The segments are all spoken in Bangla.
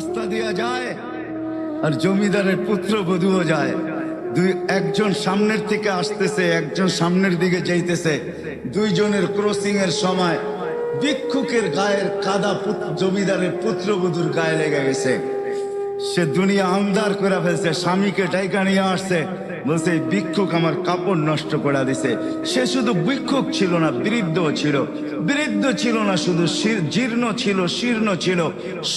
রাস্তা দিয়া যায় আর জমিদারের পুত্রবধূও যায়। একজন সামনের থেকে আসতেছে, একজন সামনের দিকে যাইতেছে। দুইজনের ক্রসিং এর সময় ভিক্ষুকের গায়ের কাদা জমিদারের পুত্রবধূর গায়ে লেগে গেছে। সে দুনিয়া আন্ধার করে ফেলছে, স্বামীকে ডাইকা নিয়ে আসছে, বলছে এই ভিক্ষুক আমার কাপড় নষ্ট করে দিছে। সে শুধু ভিক্ষুক ছিল না, বৃদ্ধ ছিল। বৃদ্ধ ছিল না শুধু, জীর্ণ ছিল, শীর্ণ ছিল,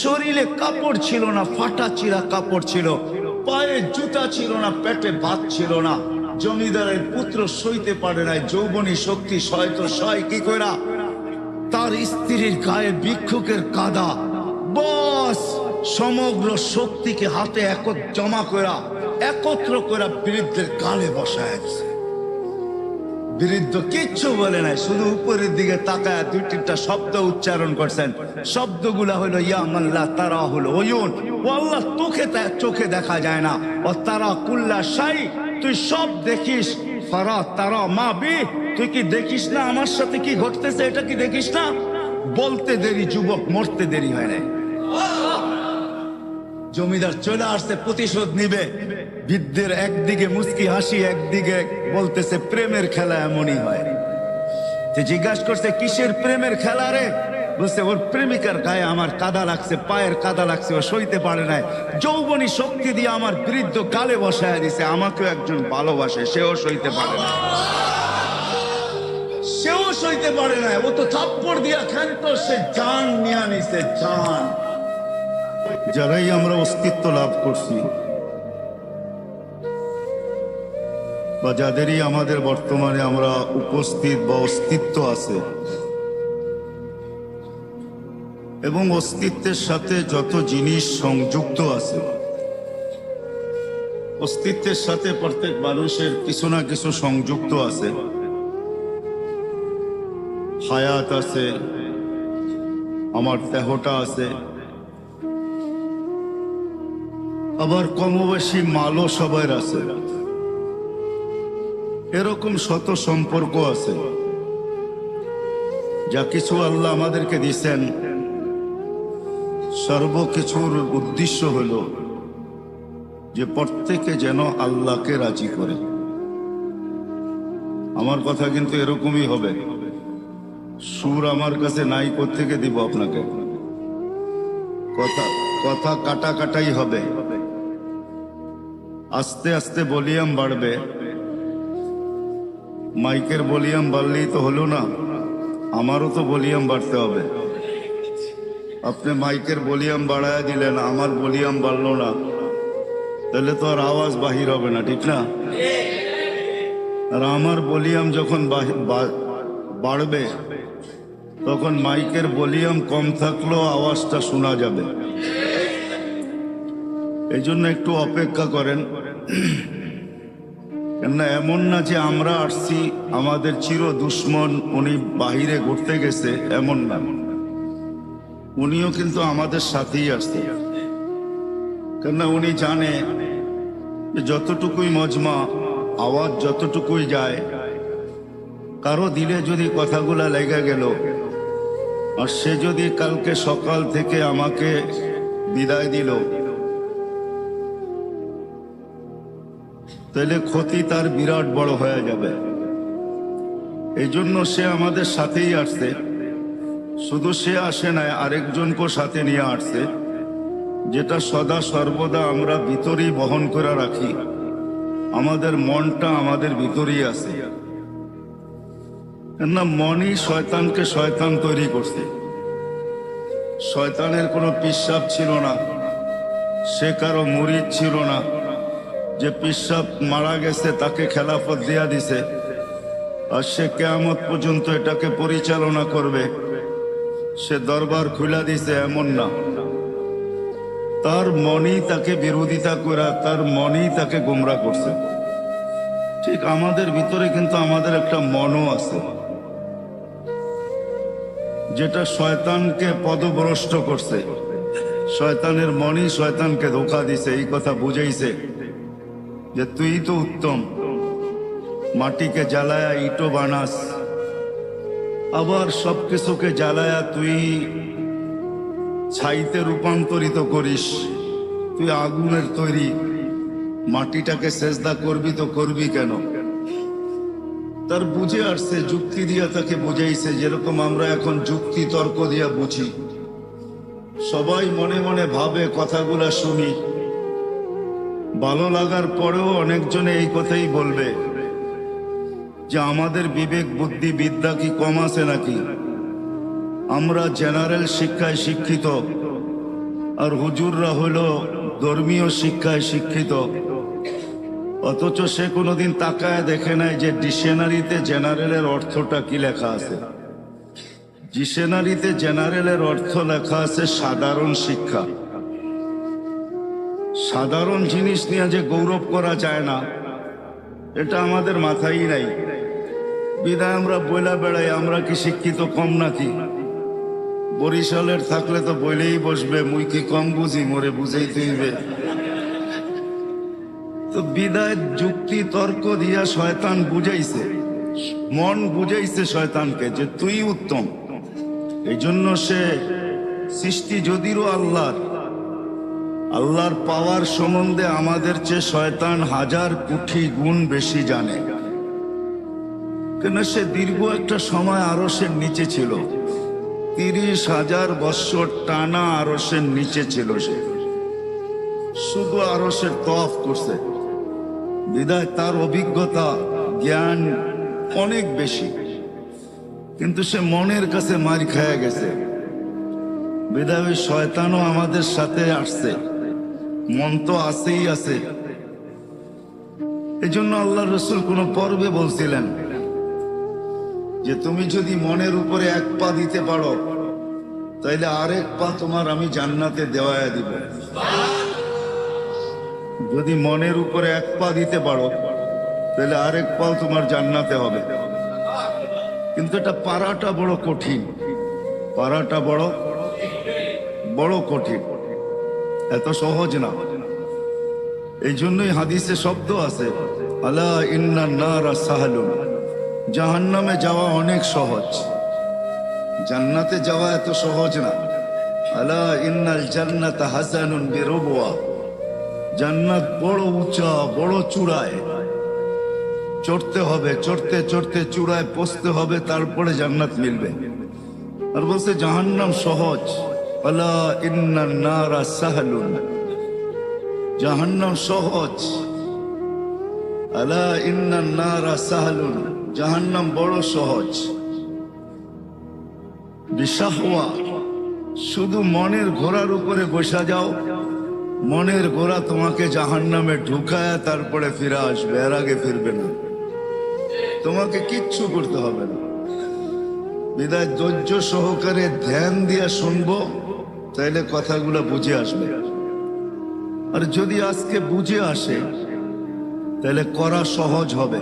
শরীরে কাপড় ছিল না, ফাটা চিরা কাপড় ছিল, পায়ে জুতা ছিল না, পেটে ভাত ছিল না। জমিদারের পুত্র সইতে পারে নাই, যৌবনী শক্তি সয় তো সয় কি কইরা তার স্ত্রীর গায়ে ভিক্ষুকের কাদা, বস সমগ্র শক্তিকে হাতে জমা করা একত্র করা বৃদ্ধের গালে বসায় দিছে। বৃদ্ধ কিচ্ছু বলে নাই, শুধু উপরের দিকে তাকায় দুই তিনটা শব্দ উচ্চারণ করছেন। শব্দগুলা হলো ইয়া মাল্লা তারা হলো ওয়ুন, ও আল্লাহ চোখে দেখা যায় না, ও তারা কুল্লা শাই, তুই সব দেখিস, ফারা তারা মা বি, তুই কি দেখিস না আমার সাথে কি ঘটতেছে, এটা কি দেখিস না? বলতে দেরি যুবক, মরতে দেরি হয় না। জমিদার চলে আসছে, প্রতিশোধ নিবে। বৃদ্ধের একদিকে মুস্কি হাসি, একদিকে বলতেছে প্রেমের খেলা এমনই হয়। জিজ্ঞাসা করছে কিসের প্রেমের খেলা রে? বলছে ওর প্রেমিকার গায়ে আমার কাদা লাগছে, পায়ের কাদা লাগছে, ও সইতে পারে নাই, যৌবনী শক্তি দিয়ে আমার বৃদ্ধ গালে বসায় দিছে। আমাকেও একজন ভালোবাসে, সেও সইতে পারে না, সেও সইতে পারে না, ও তো থাপ্পড় দিয়া ক্ষান্ত, সে জান নিয়ে নিছে, জান। যারাই আমরা অস্তিত্ব লাভ করছি বা যাদেরই আমাদের বর্তমানে আমরা উপস্থিত বা অস্তিত্ব আছে, এবং অস্তিত্বের সাথে যত জিনিস সংযুক্ত আছে, অস্তিত্বের সাথে প্রত্যেক মানুষের কিছু না কিছু সংযুক্ত আছে। হায়াত আছে, আমার দেহটা আছে, আবার কমবেশি মালও সবার আছে, এরকম শত সম্পর্ক আছে। যা কিছু আল্লাহ আমাদেরকে দিয়েছেন, সর্বকিছুর উদ্দেশ্য হল যে প্রত্যেকে যেন আল্লাহকে রাজি করে। আমার কথা কিন্তু এরকমই হবে। সুর আমার কাছে নাই, কোত্থেকে দিব আপনাকে? কথা কাটা কাটাই হবে। আস্তে আস্তে ভলিউম বাড়বে। মাইকের ভলিউম বাড়লেই তো হলো না, আমারও তো ভলিউম বাড়তে হবে। আপনি মাইকের ভলিউম বাড়ায় দিলেন, আমার ভলিউম বাড়লো না, তাহলে তো আর আওয়াজ বাহির হবে না, ঠিক না? আর আমার ভলিউম যখন বাড়বে, তখন মাইকের ভলিউম কম থাকলেও আওয়াজটা শোনা যাবে। এই জন্য একটু অপেক্ষা করেন। কেননা এমন না যে আমরা আসছি আমাদের চির দুশ্মন, উনি বাহিরে ঘুরতে গেছে, এমন না। উনিও কিন্তু আমাদের সাথেই আসছে। কেননা উনি জানে যে যতটুকুই মজমা, আওয়াজ যতটুকুই যায়, কারো দিলে যদি কথাগুলা লেগে গেল, আর সে যদি কালকে সকাল থেকে আমাকে বিদায় দিল, তাহলে ক্ষতি তার বিরাট বড় হয়ে যাবে। এই জন্য সে আমাদের সাথেই আসছে। শুধু সে আসে নাই, আরেকজনকে সাথে নিয়ে আসছে, যেটা সদা সর্বদা আমরা ভিতরেই বহন করে রাখি। আমাদের মনটা আমাদের ভিতরেই আছে। না, মনই শয়তানকে শয়তান তৈরি করছে। শয়তানের কোনো পিশাব ছিল না, সে কারো মুরিদ ছিল না যে পিশাব মারা গেছে তাকে খেলাফত দিয়া দিছে আর সে কিয়ামত পর্যন্ত এটাকে পরিচালনা করবে, সে দরবার খুলা দিছে, এমন না। তার মনই তাকে বিরোধিতা করা, তার মনই তাকে গোমরা করছে। ঠিক আমাদের ভিতরে কিন্তু আমাদের একটা মনও আছে, যেটা শয়তানকে পদভ্রষ্ট করছে। শয়তানের মনই শয়তানকে ধোঁকা দিছে, এই কথা বুঝাইছে যে তুই তো উত্তম, মাটিকে জ্বালায়া ইটো বানাস, আবার সবকিছুকে জ্বালায়া তুই ছাইতে রূপান্তরিত করিস। তুই আগুনের তৈরি, মাটিটাকে সেজদা করবি তো করবি কেন? তার বুঝে আসছে, যুক্তি দিয়া তাকে বুঝাইছে, যেরকম আমরা এখন যুক্তি তর্ক দিয়া বুঝি। সবাই মনে মনে ভাবে, কথাগুলা শুনি, ভালো লাগার পরেও অনেকজনে এই কথাই বলবে যে আমাদের বিবেক বুদ্ধি বিদ্যা কি কম আছে নাকি? আমরা জেনারেল শিক্ষায় শিক্ষিত, আর হুজুররা হলো ধর্মীয় শিক্ষায় শিক্ষিত। অথচ সে কোনোদিন তাকায় দেখে নাই যে ডিকশনারিতে জেনারেলের অর্থটা কি লেখা আছে। ডিকশনারিতে জেনারেলের অর্থ লেখা আছে সাধারণ শিক্ষা। সাধারণ জিনিস নিয়ে যে গৌরব করা যায় না, এটা আমাদের মাথায় নাই। বিদায় আমরা বইলা বেড়াই আমরা কি শিক্ষিত কম নাকি? বরিশালের থাকলে তো বইলেই বসবে, মুই কি কম বুঝি, মোরে বুঝাইতে হইবে। তো বিদায় যুক্তি তর্ক দিয়া শয়তান বুঝাইছে, মন বুঝাইছে শয়তানকে যে তুই উত্তম। এই জন্য সে সৃষ্টি যদিও আল্লাহর পাওয়ার সম্বন্ধে আমাদের চেয়ে শয়তান 1000 কোটি গুণ বেশি জানে। কেন সে দীর্ঘ একটা সময় আরশের নিচে ছিল, 30,000 বৎসর টানা আরশের নিচে ছিল। সে শুধু আরশের তওয়াফ করছে, বিদায় তার অভিজ্ঞতা জ্ঞান অনেক বেশি। কিন্তু সে মনের কাছে মার খেয়ে গেছে, বিদায় ওই শয়তানও আমাদের সাথে আসছে। মন তো আছেই আছে। এই জন্য আল্লাহ রসুল কোন পর্বে বলছিলেন যে তুমি যদি মনের উপরে 1 পা দিতে পারো, তাইলে আরেক পা তোমার আমি জান্নাতে দেওয়ায় দিব। যদি মনের উপরে 1 পা দিতে পারো, তাহলে আরেক পা তোমার জান্নাতে হবে। কিন্তু এটা পারাটা বড় কঠিন, পারাটা বড় কঠিন, এত সহজ না। এই জন্যই হাদিসে শব্দ আছে, আলা ইন্না নারা সাহালুন, জাহান্নামে যাওয়া অনেক সহজ, জান্নাতে যাওয়া এত সহজ না। আলা ইন্নাল জান্নাতা হাসানুন বিরবওয়া, জান্নাত বড় উঁচা, বড় চূড়ায় চড়তে হবে, চড়তে চড়তে চূড়ায় পৌঁছতে হবে, তারপরে জান্নাত মিলবে। আর বলছে জাহান্নাম সহজ, আলা ইন্নান নারা সাহলুন, জাহান্নাম সহজ। আলা ইন্নান নারা সাহলুন, জাহান্নাম বড় সহজ। বিশাহওয়া, শুধু মনের ঘোড়ার উপরে বসা যাও, মনের ঘোড়া তোমাকে জাহান্নামে ঢুকায় তারপরে ফিরে আসবে, এর আগে ফিরবে না। তোমাকে কিচ্ছু করতে হবে না। বিদায় ধৈর্য সহকারে ধ্যান দিয়া শুনবো, তাইলে কথাগুলো বুঝে আসবে। আর যদি আজকে বুঝে আসে, তাহলে করা সহজ হবে।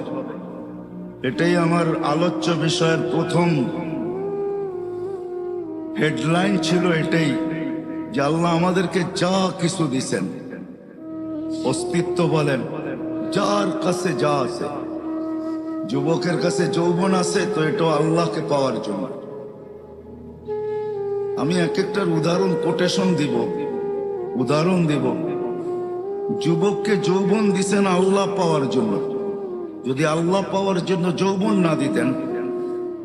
এটাই আমার আলোচ্য বিষয়ের প্রথম হেডলাইন ছিল, এটাই যে আল্লাহ আমাদেরকে যা কিছু দিছেন, অস্তিত্ব বলেন, যার কাছে যা আছে, যুবকের কাছে যৌবন আছে, তো এটা আল্লাহকে পাওয়ার জন্য। আমি এক একটার উদাহরণ কোটেশন উদাহরণ দিব। যুবককে যৌবন দিছেন আল্লাহ পাওয়ার জন্য। যদি আল্লাহ পাওয়ার জন্য যৌবন না দিতেন,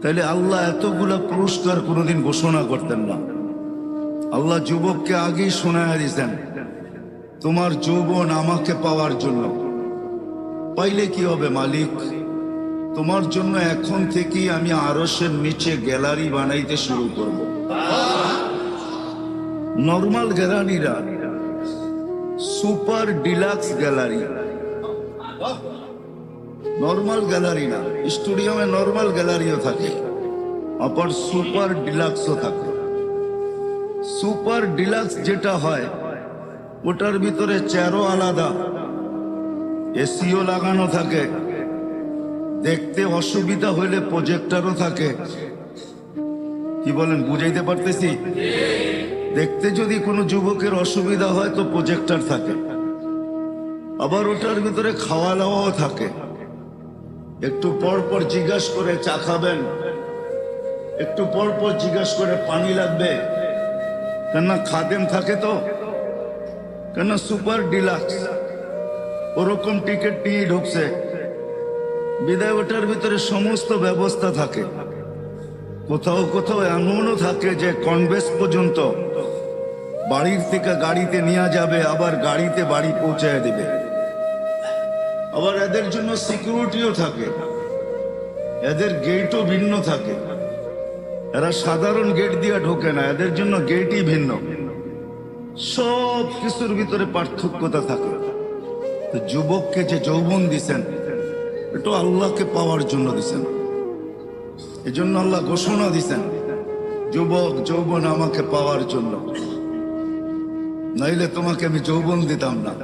তাহলে আল্লাহ এতগুলা পুরস্কার কোনোদিন ঘোষণা করতেন না। আল্লাহ যুবককে আগেই শোনায় দিয়েছেন, তোমার যৌবন আমাকে পাওয়ার জন্য। পাইলে কি হবে মালিক? তোমার জন্য এখন থেকেই আমি আরশের নিচে গ্যালারি বানাইতে শুরু করব। নর্মাল গ্যালারিরা super deluxe gallery, normal gallery না। স্টুডিয়ামে নর্মাল গ্যালারিও থাকে, আবার সুপার ডিলাক্সও থাকে। সুপার ডিলাক্স যেটা হয়, ওটার ভিতরে চেয়ারও আলাদা, এসিও লাগানো থাকে, দেখতে অসুবিধা হইলে প্রজেক্টরও থাকে। কি বলেন, বুঝাইতে পারতেছি? দেখতে যদি কোনো যুবকের অসুবিধা হয় তো প্রজেক্টর থাকে। আবার ওটার ভিতরে খাওয়া দাওয়াও থাকে। একটু পর পর জিজ্ঞাসা করে চা খাবেন, একটু পর পর জিজ্ঞাসা করে পানি লাগবে, কেননা খাদেম থাকে তো, কেননা সুপার ডিলাক্স ওরকম টিকিট নিয়ে ঢুকছে, বিদায় ওটার ভিতরে সমস্ত ব্যবস্থা থাকে। কোথাও কোথাও এমনও থাকে যে কনভেন্স পর্যন্ত বাড়ির থেকে গাড়িতে নিয়ে যাবে, আবার গাড়িতে বাড়ি পৌঁছায় দিবে। আবার এদের জন্য সিকিউরিটিও থাকে, এদের গেটও ভিন্ন থাকে। এরা সাধারণ গেট দিয়ে ঢোকে না, এদের জন্য গেটই ভিন্ন। সব কিছুর ভিতরে পার্থক্যতা থাকে। তো যুবককে যে যৌবন দিছেন, এটা আল্লাহকে পাওয়ার জন্য দিছেন। এই জন্য আল্লাহ ঘোষণা দিছেন, যুবক যৌবন আমাকে পাওয়ার জন্য, নাইলে তোমাকে আমি যৌবন দিতাম না।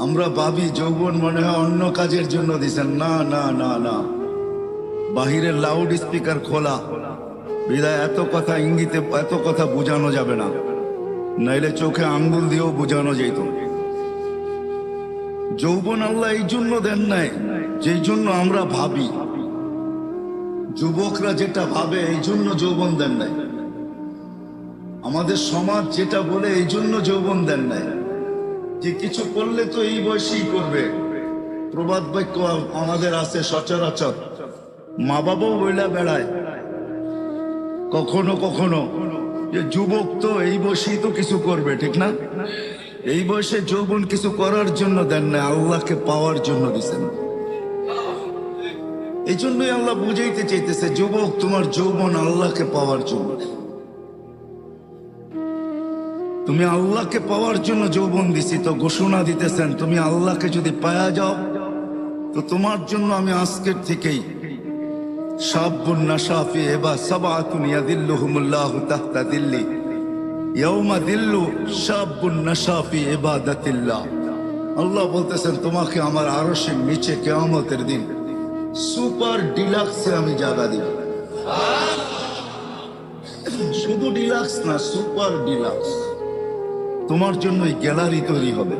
আমরা ভাবি যৌবন মনে হয় অন্য কাজের জন্য দিছেন। না না না না, বাহিরের লাউড স্পিকার খোলা, বিদায় এত কথা ইঙ্গিতে এত কথা বোঝানো যাবে না, নাইলে চোখে আঙ্গুল দিয়েও বোঝানো যেত। যৌবন আল্লাহ এই জন্য দেন নাই যেই জন্য আমরা ভাবি। যুবকরা যেটা ভাবে এই জন্য যৌবন দেন নাই, আমাদের সমাজ যেটা বলে এই জন্য যৌবন দেন নাই, যে কিছু করলে তো এই বয়সেই করবে। প্রবাদ বাক্য আমাদের আছে সচরাচর, মা বাবাও বইলা বেড়ায় কখনো কখনো যে যুবক তো এই বয়সেই তো কিছু করবে, ঠিক না? এই বয়সে যৌবন কিছু করার জন্য দেন না, আল্লাহকে পাওয়ার জন্য দিচ্ছেন। এই জন্যই আল্লাহ বুঝাইতে চাইতেছে, যুবক তোমার যৌবন আল্লাহকে পাওয়ার জন্য। তুমি আল্লাহকে পাওয়ার জন্য যৌবন দিছি, তো ঘোষণা দিতেছেন তুমি আল্লাহকে যদি পায়া যাও তো তোমার জন্য আমি আজকের থেকেই শাবুন নাশা ফি ইবা সাবআতুন ইয়াদিল্লুহুমুল্লাহু তাহতা দিল্লি ইয়াউমা দিল্লু শাবুন নাশা ফি ইবাদাতিল্লাহ। আল্লাহ বলতেছেন তোমাকে আমার আরশের নিচে কিয়ামতের দিন সুপার ডিলাক্সে আমি জায়গা দিব। শুধু ডিলাক্স না, সুপার ডিলাক্স। তোমার জন্য এই গ্যালারি তৈরি হবে।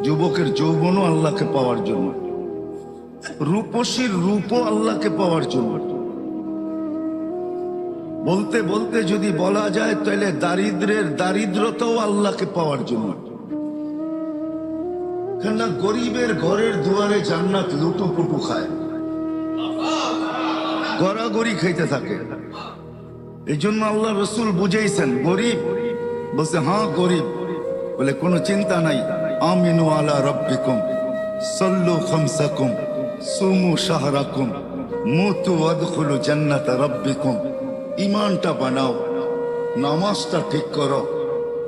যুবকের যৌবনও আল্লাহকে পাওয়ার জন্য, রূপসীর রূপও আল্লাহকে পাওয়ার জন্য। বলতে বলতে যদি বলা যায় তাহলে দারিদ্রের দারিদ্রতাও আল্লাহকে পাওয়ার জন্য। কেননা গরিবের ঘরের দুয়ারে জান্নাত লুটুপুটু খায়, গড়াগড়ি খাইতে থাকে। এই জন্য আল্লাহ রসুল বুঝাইছেন গরিব, বলছে হ্যাঁ গরিব, বলে কোনো চিন্তা নাই, আমিনু আলা রব্বিকুম সাল্লু খামসাকুম সুমু শাহরাকুম মুতু ওয়াদখুলু জান্নাতা রব্বিকুম। ঈমানটা বানাও, নামাজটা ঠিক করো,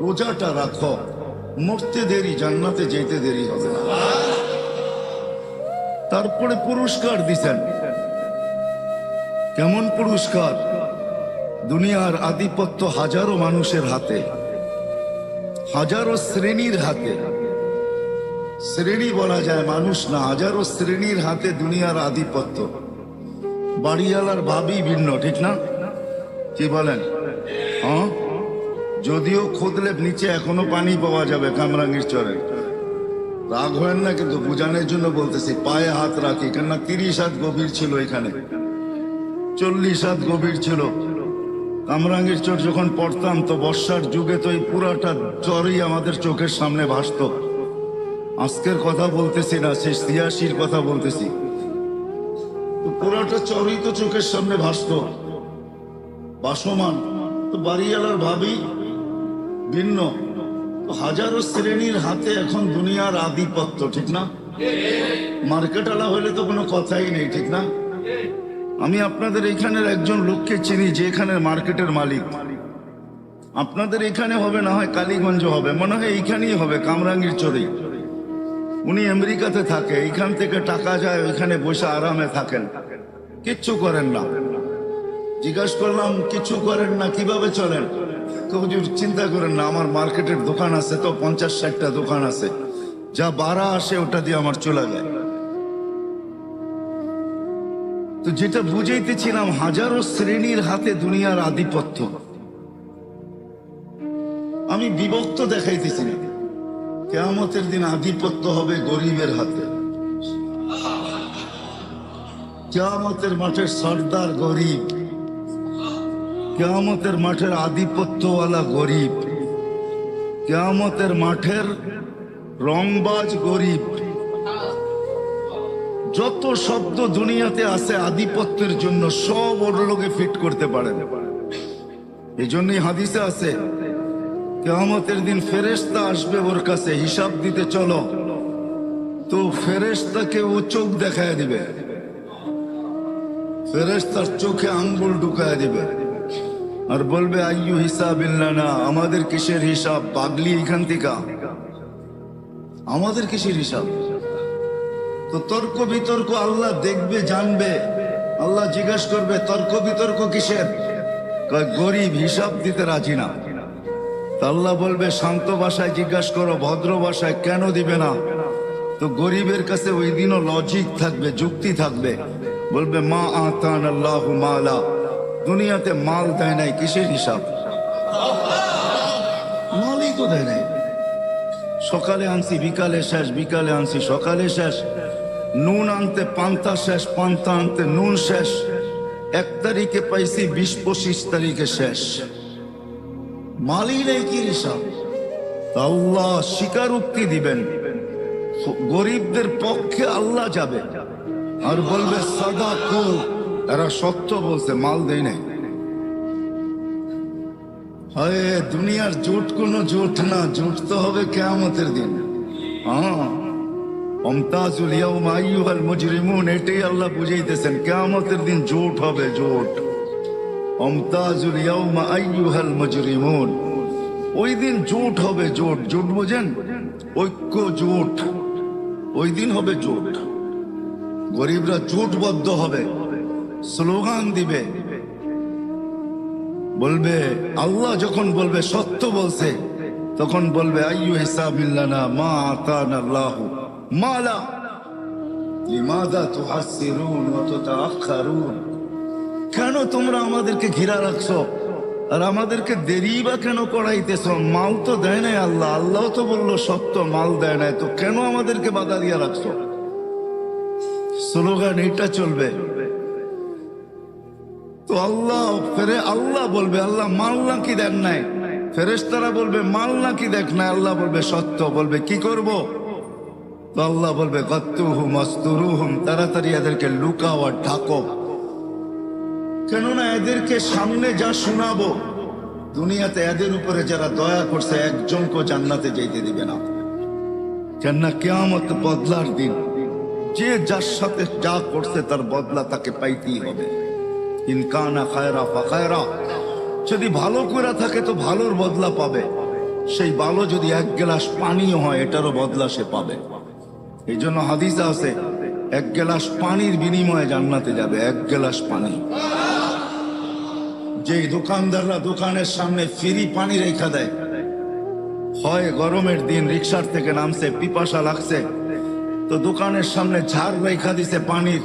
রোজাটা রাখো, মরতে দেরি, জান্নাতে যেতে দেরি হবে না। তারপরে পুরস্কার দিছেন। কেমন পুরস্কার? দুনিয়ার আধিপত্য হাজারো মানুষের হাতে, হাজারো শ্রেণীর হাতে। শ্রেণী বলা যায়, মানুষ না, হাজারো শ্রেণীর হাতে দুনিয়ার আধিপত্য। বাড়িওয়ালার ভাবি ভিন্ন, ঠিক না? কি বলেন? হ্যাঁ, যদিও খুদলে নিচে এখনো পানি পাওয়া যাবে কামরাঙ্গীর চরে। রাগ হয় না, কিন্তু বুঝানোর জন্য বলতেছি, পায়ে হাত রাখি। কেননা 30 হাত গভীর ছিল, এখানে 40 হাত গভীর ছিল। কামরাঙ্গীর চর যখন পড়তাম তো বর্ষার যুগে তো এই পুরাটা চরই আমাদের চোখের সামনে ভাসত। আজকের কথা বলতেছি না, সেই 86-র কথা বলতেছি। তো পুরাটা চরই তো চোখের সামনে ভাসত, ভাসমান। তো বাড়িওয়ালার ভাবি ভিন্ন। তো হাজারো শ্রেণীর হাতে এখন দুনিয়ার আধিপত্য, ঠিক না? মার্কেটওয়ালা হলে তো কোনো কথাই নেই, ঠিক না? আমি আপনাদের এখানের একজন লোককে চিনি যে এখানের মার্কেটের মালিক। আপনাদের এখানে হবে না হয় কালীগঞ্জ হবে, মনে হয় এইখানেই হবে, কামরাঙ্গীর চরেই। উনি আমেরিকাতে থাকে, এইখান থেকে টাকা যায়, ওইখানে বসে আরামে থাকেন, কিচ্ছু করেন না। জিজ্ঞাসা করলাম কিছু করেন না, কিভাবে চলেন? হুজুর চিন্তা করেন না, আমার মার্কেটের দোকান আছে তো, 50-60টা দোকান আছে, যা বাড়া আসে ওটা দিয়ে আমার চলে যায়। তো যেটা বুঝাইতেছিলাম, হাজারো শ্রেণীর হাতে দুনিয়ার আধিপত্য। আমি বিভক্ত দেখাইতেছি না, কিয়ামতের দিন আধিপত্য হবে গরিবের হাতে। কিয়ামতের মাঠের সর্দার গরিব, কিয়ামতের মাঠের আধিপত্যওয়ালা গরিব। কিয়ামতের মাঠের রংবাজ গরিব, যত শব্দ দুনিয়াতে আছে আধিপত্যের জন্য সব ওর লোকে ফিট করতে পারেন। এই জন্যই হাদিসে আছে কিয়ামতের দিন ফেরেশতা আসবে ওর কাছে হিসাব দিতে, চলো তো ফেরেশতাকে ও চোখ দেখায় দিবে, ফেরেশতার চোখে আঙ্গুল ঢুকায় দিবে আর বলবে আইয়ু হিসাবিল্লানা, আমাদের কিসের হিসাব, পাগলি এখান থেকে, আমাদের কিসের হিসাব? তো তর্ক বিতর্ক আল্লাহ দেখবে, জানবে। আল্লাহ জিজ্ঞাসা করবে তর্ক বিতর্ক কিসের? কয় গরিব হিসাব দিতে রাজি না। আল্লাহ বলবে শান্ত ভাষায় জিজ্ঞাসা করো, ভদ্র ভাষায়, কেন দিবে না? তো গরিবের কাছে ওই দিনও লজিক থাকবে, যুক্তি থাকবে। বলবে মা আতান আল্লাহু মালা, দুনিয়াতে মাল দেয় নাই, কিসের হিসাব? মালই তো দেয় নাই। সকালে আনছি বিকালে শেষ, বিকালে আনছি সকালে শেষ। নুন আনতে পান্তা শেষ, পান্তা আনতে নুন শেষ। 1 তারিখে পাইছি, 20-25 তারিখে শেষ। মালই নেই, কি হিসাব? আল্লাহ স্বীকারোক্তি দিবেন, গরিবদের পক্ষে আল্লাহ যাবে আর বলবে সাদাকু, এরা সত্য বলছে, মাল দেয় নাই। হয় দুনিয়ার জোট কোনো জোট না, জোট তো হবে কিয়ামতের দিন। ওমতাজুল ইয়াউমা আইয়ুহাল মুজরিমুন, এটাই আল্লাহ বুঝাইতেছেন, কিয়ামতের দিন জোট হবে, জোট। ওমতাজুল ইয়াউমা আইয়ুহাল মুজরিমুন, ওই দিন জোট হবে, জোট। জোট বোঝেন? ঐক্য, জোট। ওই দিন হবে জোট, গরিবরা জোটবদ্ধ হবে, স্লোগান দিবে, বলবে আল্লাহ যখন বলবে সত্য বলছে, তখন বলবে আইয়ু হিসাবিল্লানা মা আতানা আল্লাহু মালা লিমাযা তুহাসসিরুন ওয়া তুতাআখারুন, কেন তোমরা আমাদেরকে ঘিরা রাখছো আর আমাদেরকে দেরি বা কেন করাইতেছ? মাল তো দেয় নাই আল্লাহ, আল্লাহ তো বললো সত্য, মাল দেয় নাই, তো কেন আমাদেরকে বাধা দিয়ে রাখছো? স্লোগান এটা চলবে। তো আল্লাহ বলবে আল্লাহ মাল নাকি দেন নাই? ফেরেশতারা বলবে মাল নাকি দেখ না? আল্লাহ বলবে সত্য। বলবে কি করব? তো আল্লাহ বলবে গাত্তুহুম আস্তুরুহুম, তাড়াতাড়ি এদেরকে লুকাও আর ঢাকো, কেননা এদেরকে সামনে যা শোনাবো, দুনিয়াতে এদের উপরে যারা দয়া করছে একজনকে জান্নাতে যেতে দিবে না। কেননা কিয়ামত বদলার দিন, যে যার সাথে যা করছে তার বদলা তাকে পাইতেই হবে। ইনকানা খায়রা ফাখায়রা, যদি ভালো করে থাকে তো ভালোর বদলা পাবে, সেই ভালো যদি 1 গ্লাস পানিও হয় এটারও বদলা সে পাবে। এই জন্য হাদিসে আছে 1 গ্লাস পানির বিনিময়ে জান্নাতে যাবে, 1 গ্লাস পানি। যেই দোকানদাররা দোকানের সামনে ফ্রি পানি রেখা দেয়, হয় গরমের দিন রিক্সার থেকে নামছে, পিপাসা লাগছে, তো দোকানের সামনে ঝাড় রেখা দিছে পানির,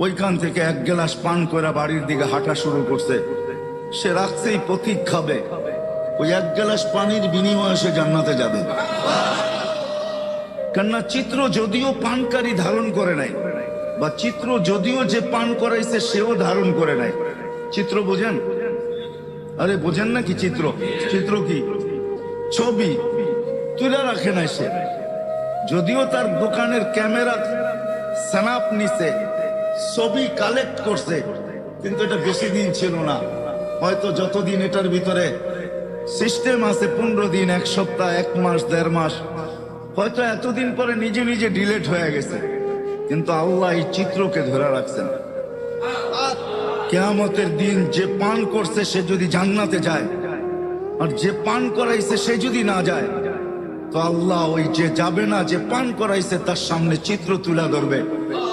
ওইখান থেকে 1 গ্লাস পান করে বাড়ির দিকে হাঁটা শুরু করছে। সে রাখছেই পথিক খাবে, ওই 1 গ্লাস পানির বিনিময়ে সে জান্নাতে যাবে। কেননা চিত্র যদিও পানকারী ধারণ করে নাই, বা চিত্র যদিও যে পান করাইছে সেও ধারণ করে নাই। চিত্র বোঝেন? আরে বোঝেন না কি চিত্র? চিত্র কি? ছবি তুলে রাখে নাই সে, যদিও তার দোকানের ক্যামেরা স্ন্যাপ নিছে, ছবি কালেক্ট করছে, কিন্তু এটা বেশি দিন ছিল না। হয়তো যতদিন এটার ভিতরে সিস্টেম আছে, 15 দিন, 1 সপ্তাহ, 1 মাস, 1.5 মাস, হয়তো এতদিন পরে নিজে নিজে ডিলেট হয়ে গেছে, কিন্তু আল্লাহ এই চিত্রকে ধরে রাখছেন। কিয়ামতের দিন যে পান করছে সে যদি জান্নাতে যায়, আর যে পান করাইছে সে যদি না যায়, তো আল্লাহ ওই যে যাবে না, যে পান করাইছে তার সামনে চিত্র তুলে ধরবে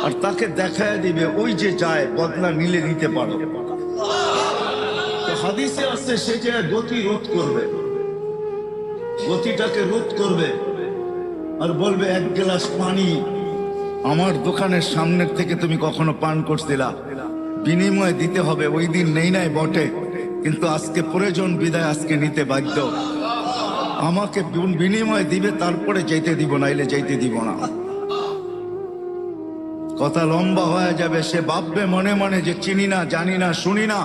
আর তাকে দেখায় দিবে, ওই যে যায় বদলা নিলে নিতে পারো। তো হাদিসে আছে সে যে গতি রোধ করবে, গতিটাকে রোধ করবে আর বলবে 1 গ্লাস পানি আমার দোকানের সামনের থেকে তুমি কখনো পান করছিলা, বিনিময় দিতে হবে। ওই দিন নেই নাই বটে, কিন্তু আজকে প্রয়োজন বিদায় আজকে নিতে বাধ্য। আমাকে বিনিময় দিবে, তারপরে যেতে দিব, নাইলে যেতে দিব না। কথা লম্বা হয়ে যাবে। সে ভাববে মনে মনে যে চিনি না, জানি না, শুনি না।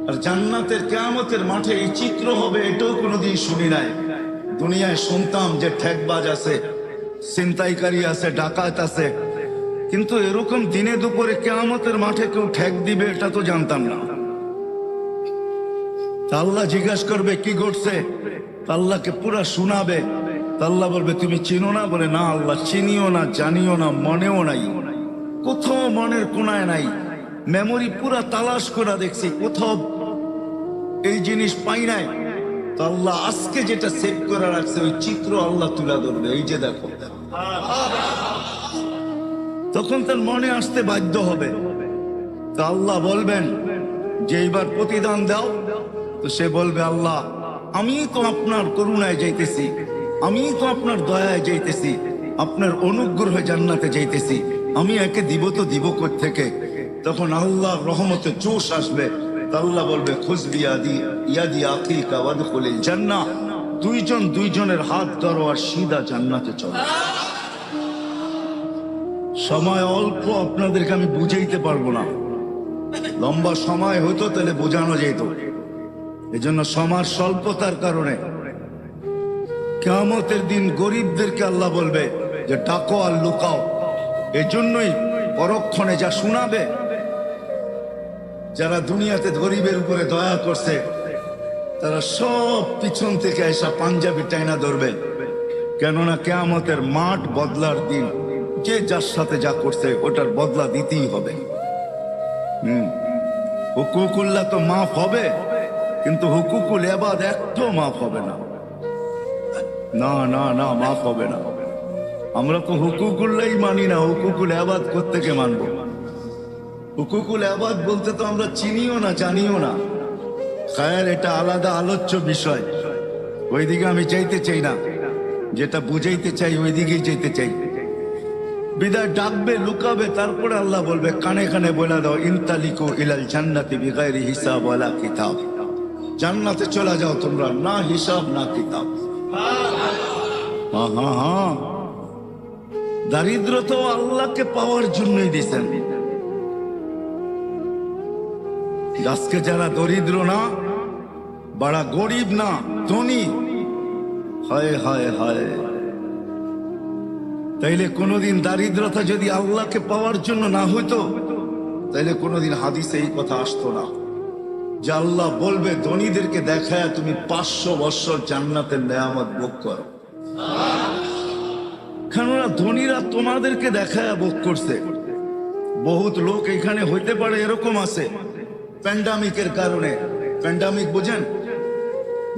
আর জান্নাতের কিয়ামতের মাঠে এই চিত্র হবে এটাও কোনোদিন শুনি নাই। দুনিয়ায় শুনতাম যে ঠেকবাজ আছে, ছিনতাইকারী আছে, ডাকাত আছে, কিন্তু এরকম দিনে দুপুরে কিয়ামতের মাঠে কেউ ঠেক দিবে এটা তো জানতাম না। তা আল্লাহ জিজ্ঞাসা করবে কি ঘটছে, তা আল্লাহকে পুরা শোনাবে। তা আল্লাহ বলবে তুমি চিনো না? বলে না আল্লাহ, চিনিও না, জানিও না, মনেও নাই, কোথাও মনের কোনায় নাই। মেমোরি পুরা তালাশ করে দেখছি, কোথাও এই জিনিস পাই নাই। তো আল্লাহ আজকে যেটা সেভ করে রাখছে ওই চিত্র আল্লাহ তুলে ধরবে, এই যে দেখো। তখন তার মনে আসতে বাধ্য হবে। তো আল্লাহ বলবেন যে এইবার প্রতিদান দাও। তো সে বলবে আল্লাহ আমি তো আপনার করুণায় যাইতেছি, আমি তো আপনার দয়ায় যাইতেছি, আপনার অনুগ্রহে জান্নাতে যাইতেছি, আমি একে দিব তো দিব কোত্থেকে? তখন আল্লাহর রহমতে জোশ আসবে। আল্লাহ বলবে খুজবি ইয়াদি আখিকা ওয়াদখুলিল জান্নাহ, দুইজন দুইজনের হাত ধরো আর সিধা জান্নাতে চলো। সময় অল্প, আপনাদেরকে আমি বুঝাইতে পারবো না। লম্বা সময় হতো তাহলে বোঝানো যেত, এজন্য সময় স্বল্পতার কারণে কিয়ামতের দিন গরিবদেরকে আল্লাহ বলবে যে ডাকো আর লুকাও। এজন্যই পরক্ষণে যা শোনাবে, যারা দুনিয়াতে গরিবের উপরে দয়া করছে তারা সব পিছন থেকে এসা পাঞ্জাবি টাইনা ধরবে। কেননা কিয়ামতের মাঠ বদলার দিন, যে যার সাথে যা করছে ওটার বদলা দিতেই হবে। হুকুকুল্লাহ তো মাফ হবে, কিন্তু হুকুকুল ইবাদ একটাও মাফ হবে না। না না না, মাফ হবে না। আমরা তো হুকুকুল্লাই মানি না, হুকুকুল ইবাদ কোত্থেকে মানবো? হুকুকুল ইবাদ বলতে তো আমরা চিনিও না, জানিও না। খায়ের এটা আলাদা আলোচ্য বিষয়, ওইদিকে আমি চাইতে চাই না। যেটা বুঝাইতে চাই ওইদিকেই যেতে চাই। বিদায় ডাকবে, লুকাবে, তারপরে আল্লাহ বলবে কানে কানে বলে দাও ইনতালিকু ইলাল জান্নাতি বিগাইরি হিসাব ওয়ালা কিতাব, জান্নাতে চলে যাও তোমরা, না হিসাব না কিতাব। হ্যাঁ, দারিদ্র তো আল্লাহকে পাওয়ার জন্যই দিয়েছেন। আজকে যারা দরিদ্র না, বড় গরিব না, ধনী, হায় হায় হায়, তাইলে কোনোদিন দারিদ্রতা যদি আল্লাহকে পাওয়ার জন্য না হইতো, তাইলে কোনোদিন হাদিসে এই কথা আসতো না যে আল্লাহ বলবে ধনীদেরকে দেখায় তুমি 500 বছর জান্নাতের নেয়ামত ভোগ করো। কেননা ধনীরা তোমাদেরকে দেখায় ভোগ করছে। বহুত লোক এখানে হইতে পারে এরকম আছে প্যান্ডামিকের কারণে। প্যান্ডামিক বোঝেন?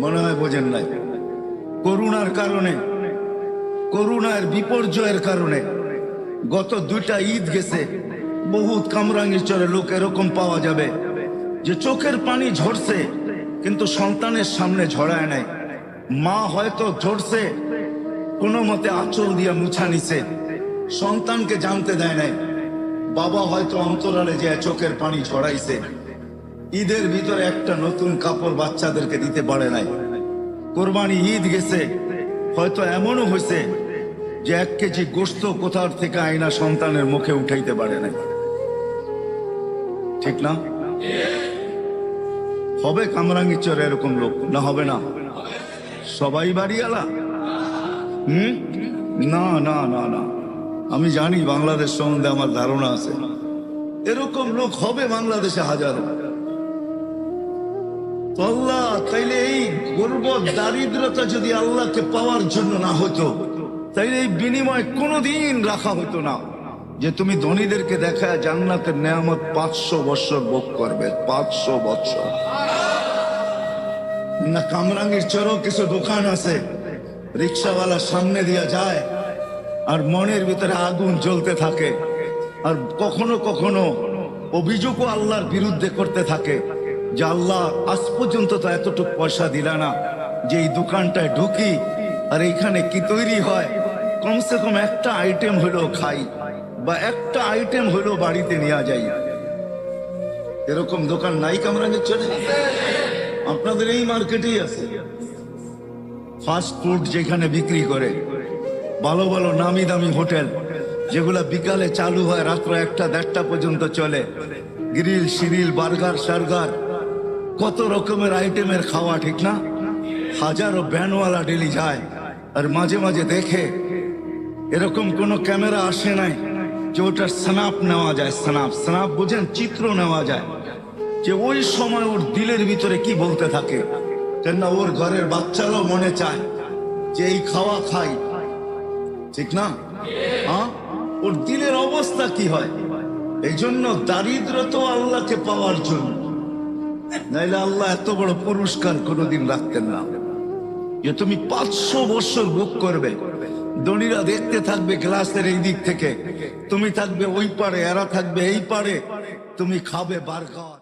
মনে হয় বোঝেন নাই। করোনার কারণে, করোনার বিপর্যয়ের কারণে গত 2টা ঈদ গেছে, বহুত কামরাঙ্গীরচরে লোক এরকম পাওয়া যাবে যে চোখের পানি ঝরছে কিন্তু সন্তানের সামনে ঝরায় নাই। মা হয়তো ঝরছে, কোনো মতে আঁচল দিয়া মুছা নিছে, সন্তানকে জানতে দেয় নাই। বাবা হয়তো অন্তরালে যে চোখের পানি ঝরাইছে। ঈদের ভিতরে একটা নতুন কাপড় বাচ্চাদেরকে দিতে পারে নাই। কোরবানি ঈদ গেছে, হয়তো এমনও হয়েছে যে 1 কেজি গোশত কোথার থেকে আইনা সন্তানের মুখে উঠাইতে পারে নাই। ঠিক না? হবে কামরাঙ্গীরচরে এরকম লোক? না হবে না? সবাই বাড়িওয়ালা? না না না না, আমি জানি বাংলাদেশ সম্বন্ধে আমার ধারণা আছে। এরকম লোক হবে বাংলাদেশে হাজারো। আল্লাহ তাইলে এই গর্ব দারিদ্রতা যদি আল্লাহকে পাওয়ার জন্য না হতো, তাইলে এই বিনিময় কোনোদিন রাখা হতো না যে তুমি ধনীদেরকে দেখায় জান্নাতের নেয়ামত 500 বছর ভোগ করবে। 500 বছর না। কামরাঙ্গীরচরেও কিছু দোকান আছে, রিক্সাওয়ালা সামনে দিয়া যায় আর মনের ভিতরে আগুন জ্বলতে থাকে, আর কখনো কখনো অভিযোগও আল্লাহর বিরুদ্ধে করতে থাকে যে আল্লাহ আজ পর্যন্ত তো এতটুকু পয়সা দিলা না যে এই দোকানটায় ঢুকি আর এইখানে কি তৈরি হয়, কমসে কম একটা আইটেম হইলো খাই বা একটা আইটেম হইলো বাড়িতে নিয়ে যাই। এরকম দোকান নাই কামরাঙ্গীরচরে? আপনাদের এই মার্কেটেই আছে। ফাস্ট ফুড যেখানে বিক্রি করে, ভালো ভালো নামি দামি হোটেল যেগুলা বিকালে চালু হয়, রাত্র 1টা-1:30 পর্যন্ত চলে। গ্রিল, সিরিল, বার্গার, সার্গার, কত রকমের আইটেমের খাওয়া, ঠিক না? হাজারো ব্যানওয়ালা ডেলি যায়, আর মাঝে মাঝে দেখে এরকম কোনো ক্যামেরা আসে নাই যে ওটার স্ন্যাপ নেওয়া যায়। স্ন্যাপ বুঝেন, চিত্র নেওয়া যায়, যে ওই সময় ওর দিলের ভিতরে কি বলতে থাকে। কেননা ওর ঘরের বাচ্চারাও মনে চায় যে এই খাওয়া খাই, ঠিক না? হ্যাঁ, ওর দিলের অবস্থা কি হয়। এই জন্য দারিদ্র তো আল্লাহকে পাওয়ার জন্য, নাইলে আল্লাহ এত বড় পুরস্কার কোনোদিন রাখতেন না যে তুমি 500 বছর ভোগ করবে। ধনীরা দেখতে থাকবে গ্লাসের এই দিক থেকে, তুমি থাকবে ওই পারে, এরা থাকবে এই পারে, তুমি খাবে বার্গার।